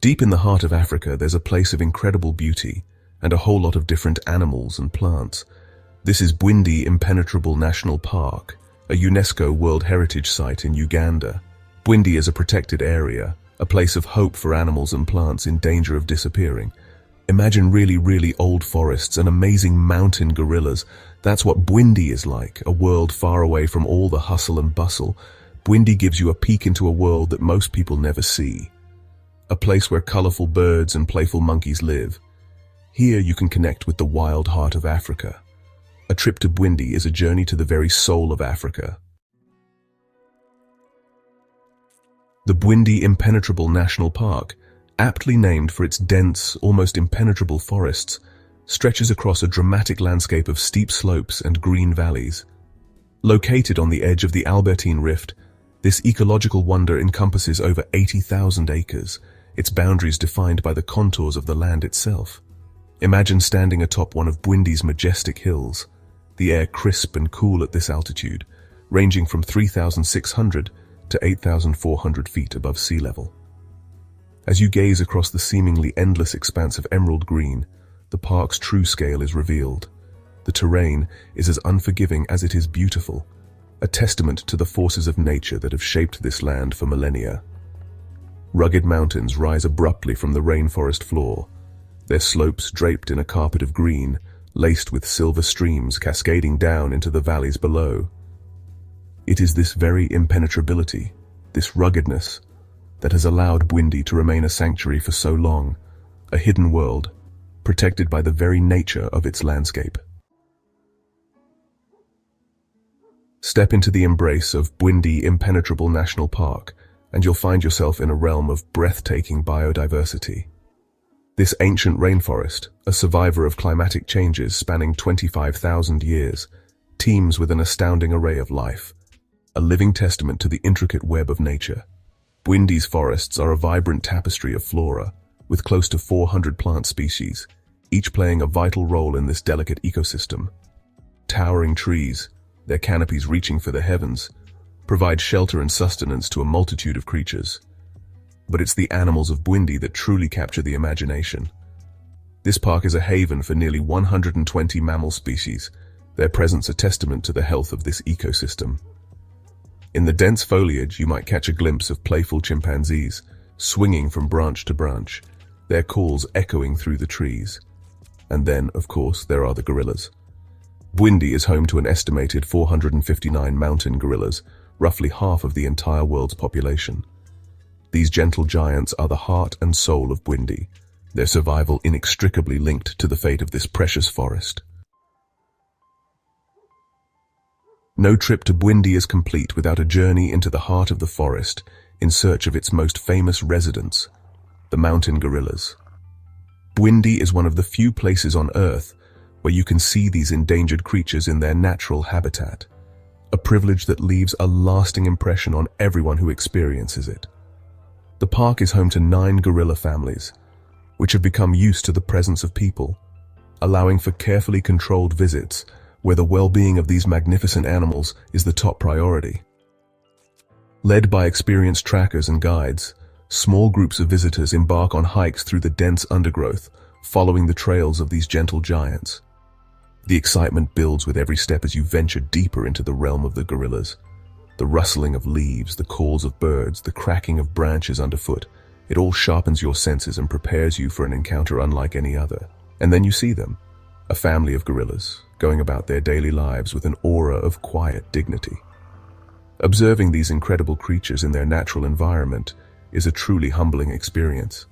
Deep in the heart of Africa, there's a place of incredible beauty and a whole lot of different animals and plants. This is Bwindi Impenetrable National Park, a UNESCO World Heritage Site in Uganda. Bwindi is a protected area, a place of hope for animals and plants in danger of disappearing. Imagine really old forests and amazing mountain gorillas. That's what Bwindi is like, a world far away from all the hustle and bustle. Bwindi gives you a peek into a world that most people never see. A place where colorful birds and playful monkeys live. Here you can connect with the wild heart of Africa. A trip to Bwindi is a journey to the very soul of Africa. The Bwindi Impenetrable National Park, aptly named for its dense, almost impenetrable forests, stretches across a dramatic landscape of steep slopes and green valleys. Located on the edge of the Albertine Rift, this ecological wonder encompasses over 80,000 acres, its boundaries defined by the contours of the land itself. Imagine standing atop one of Bwindi's majestic hills, the air crisp and cool at this altitude, ranging from 3,600 to 8,400 feet above sea level. As you gaze across the seemingly endless expanse of emerald green, the park's true scale is revealed. The terrain is as unforgiving as it is beautiful, a testament to the forces of nature that have shaped this land for millennia. Rugged mountains rise abruptly from the rainforest floor, their slopes draped in a carpet of green, laced with silver streams cascading down into the valleys below. It is this very impenetrability, this ruggedness, that has allowed Bwindi to remain a sanctuary for so long, a hidden world, protected by the very nature of its landscape. Step into the embrace of Bwindi Impenetrable National Park, and you'll find yourself in a realm of breathtaking biodiversity. This ancient rainforest, a survivor of climatic changes spanning 25,000 years, teems with an astounding array of life, a living testament to the intricate web of nature. Bwindi's forests are a vibrant tapestry of flora, with close to 400 plant species, each playing a vital role in this delicate ecosystem. Towering trees, their canopies reaching for the heavens, provide shelter and sustenance to a multitude of creatures. But it's the animals of Bwindi that truly capture the imagination. This park is a haven for nearly 120 mammal species, their presence a testament to the health of this ecosystem. In the dense foliage, you might catch a glimpse of playful chimpanzees, swinging from branch to branch, their calls echoing through the trees. And then, of course, there are the gorillas. Bwindi is home to an estimated 459 mountain gorillas, roughly half of the entire world's population. These gentle giants are the heart and soul of Bwindi, their survival inextricably linked to the fate of this precious forest. No trip to Bwindi is complete without a journey into the heart of the forest in search of its most famous residents, the mountain gorillas. Bwindi is one of the few places on Earth where you can see these endangered creatures in their natural habitat, a privilege that leaves a lasting impression on everyone who experiences it. The park is home to 9 gorilla families, which have become used to the presence of people, allowing for carefully controlled visits where the well-being of these magnificent animals is the top priority. Led by experienced trackers and guides, small groups of visitors embark on hikes through the dense undergrowth, following the trails of these gentle giants. The excitement builds with every step as you venture deeper into the realm of the gorillas. The rustling of leaves, the calls of birds, the cracking of branches underfoot, it all sharpens your senses and prepares you for an encounter unlike any other. And then you see them, a family of gorillas, going about their daily lives with an aura of quiet dignity. Observing these incredible creatures in their natural environment is a truly humbling experience.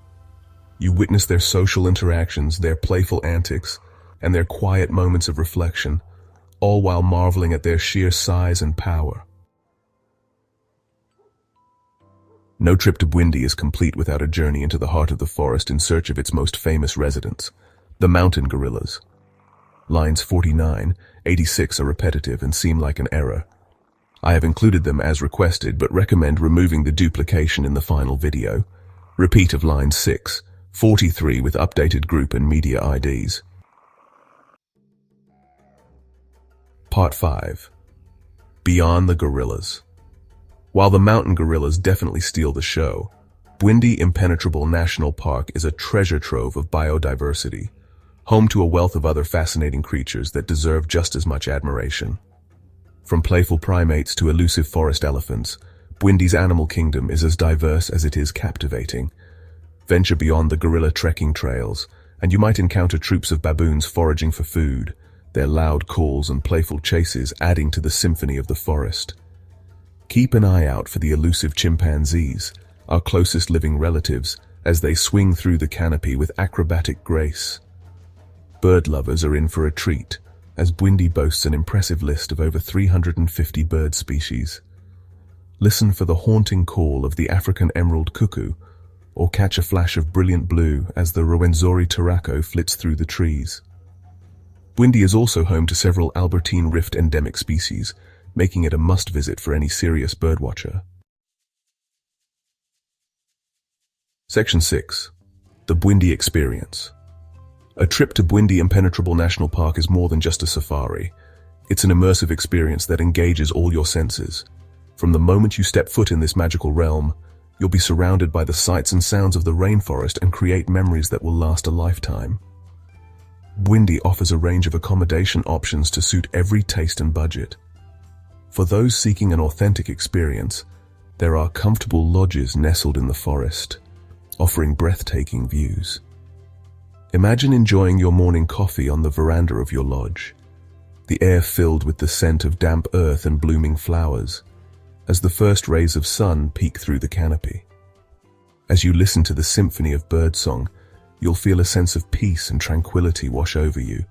You witness their social interactions, their playful antics, and their quiet moments of reflection, all while marveling at their sheer size and power. No trip to Bwindi is complete without a journey into the heart of the forest in search of its most famous residents, the mountain gorillas. Lines 49, 86 are repetitive and seem like an error. I have included them as requested, but recommend removing the duplication in the final video. Repeat of line 6, 43 with updated group and media IDs. Part 5. Beyond the gorillas. While the mountain gorillas definitely steal the show, Bwindi Impenetrable National Park is a treasure trove of biodiversity, home to a wealth of other fascinating creatures that deserve just as much admiration. From playful primates to elusive forest elephants, Bwindi's animal kingdom is as diverse as it is captivating. Venture beyond the gorilla trekking trails, and you might encounter troops of baboons foraging for food, their loud calls and playful chases adding to the symphony of the forest. Keep an eye out for the elusive chimpanzees, our closest living relatives, as they swing through the canopy with acrobatic grace. Bird lovers are in for a treat, as Bwindi boasts an impressive list of over 350 bird species. Listen for the haunting call of the African emerald cuckoo, or catch a flash of brilliant blue as the Rwenzori turaco flits through the trees. Bwindi is also home to several Albertine Rift endemic species, making it a must-visit for any serious birdwatcher. Section 6. The Bwindi Experience. A trip to Bwindi Impenetrable National Park is more than just a safari. It's an immersive experience that engages all your senses. From the moment you step foot in this magical realm, you'll be surrounded by the sights and sounds of the rainforest and create memories that will last a lifetime. Bwindi offers a range of accommodation options to suit every taste and budget. For those seeking an authentic experience, there are comfortable lodges nestled in the forest, offering breathtaking views. Imagine enjoying your morning coffee on the veranda of your lodge, the air filled with the scent of damp earth and blooming flowers, as the first rays of sun peek through the canopy. As you listen to the symphony of birdsong, you'll feel a sense of peace and tranquility wash over you.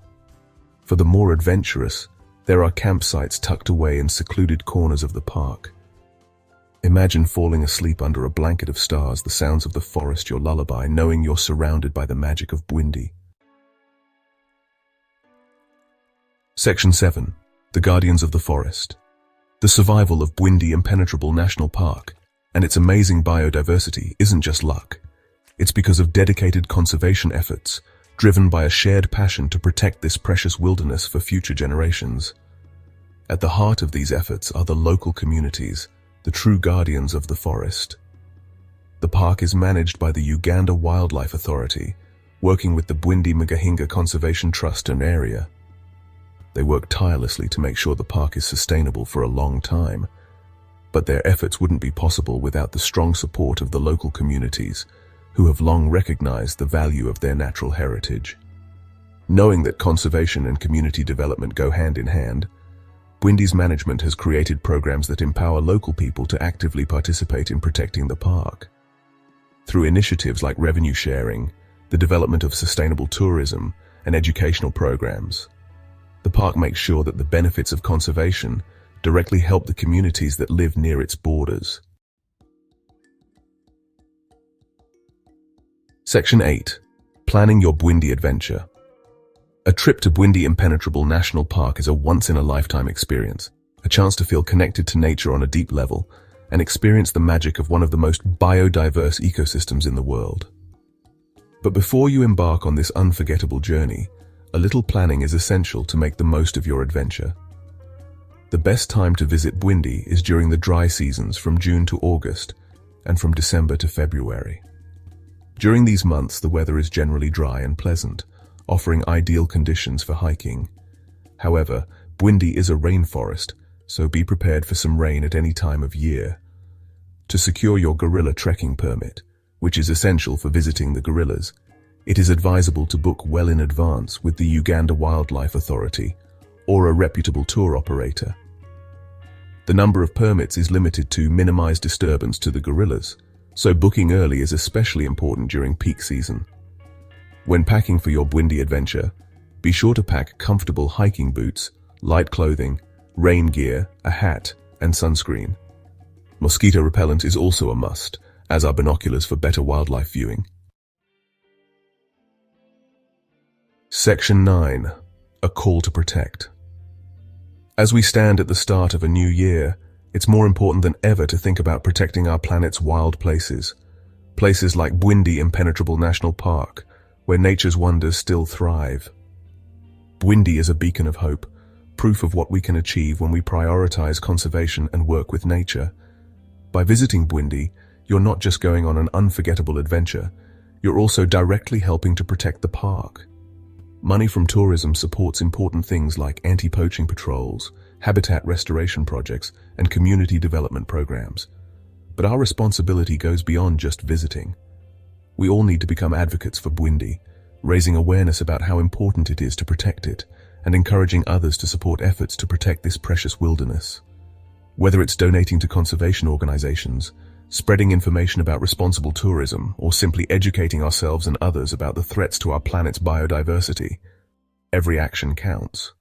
For the more adventurous, there are campsites tucked away in secluded corners of the park. Imagine falling asleep under a blanket of stars, the sounds of the forest your lullaby, knowing you're surrounded by the magic of Bwindi. Section 7. The Guardians of the Forest. The survival of Bwindi Impenetrable National Park and its amazing biodiversity isn't just luck. It's because of dedicated conservation efforts, driven by a shared passion to protect this precious wilderness for future generations. At the heart of these efforts are the local communities, the true guardians of the forest. The park is managed by the Uganda Wildlife Authority, working with the Bwindi Mgahinga Conservation Trust and area. They work tirelessly to make sure the park is sustainable for a long time, but their efforts wouldn't be possible without the strong support of the local communities, who have long recognized the value of their natural heritage. Knowing that conservation and community development go hand in hand, Bwindi's management has created programs that empower local people to actively participate in protecting the park. Through initiatives like revenue sharing, the development of sustainable tourism, and educational programs, the park makes sure that the benefits of conservation directly help the communities that live near its borders. Section 8. Planning your Bwindi adventure. A trip to Bwindi Impenetrable National Park is a once-in-a-lifetime experience, a chance to feel connected to nature on a deep level and experience the magic of one of the most biodiverse ecosystems in the world. But before you embark on this unforgettable journey, a little planning is essential to make the most of your adventure. The best time to visit Bwindi is during the dry seasons from June to August and from December to February. During these months, the weather is generally dry and pleasant, offering ideal conditions for hiking. However, Bwindi is a rainforest, so be prepared for some rain at any time of year. To secure your gorilla trekking permit, which is essential for visiting the gorillas, it is advisable to book well in advance with the Uganda Wildlife Authority or a reputable tour operator. The number of permits is limited to minimize disturbance to the gorillas, so booking early is especially important during peak season. When packing for your Bwindi adventure, be sure to pack comfortable hiking boots, light clothing, rain gear, a hat, and sunscreen. Mosquito repellent is also a must, as are binoculars for better wildlife viewing. Section 9. A Call to Protect. As we stand at the start of a new year, it's more important than ever to think about protecting our planet's wild places. Places like Bwindi Impenetrable National Park, where nature's wonders still thrive. Bwindi is a beacon of hope, proof of what we can achieve when we prioritize conservation and work with nature. By visiting Bwindi, you're not just going on an unforgettable adventure, you're also directly helping to protect the park. Money from tourism supports important things like anti-poaching patrols, habitat restoration projects, and community development programs. But our responsibility goes beyond just visiting. We all need to become advocates for Bwindi, raising awareness about how important it is to protect it, and encouraging others to support efforts to protect this precious wilderness. Whether it's donating to conservation organizations, spreading information about responsible tourism, or simply educating ourselves and others about the threats to our planet's biodiversity, every action counts.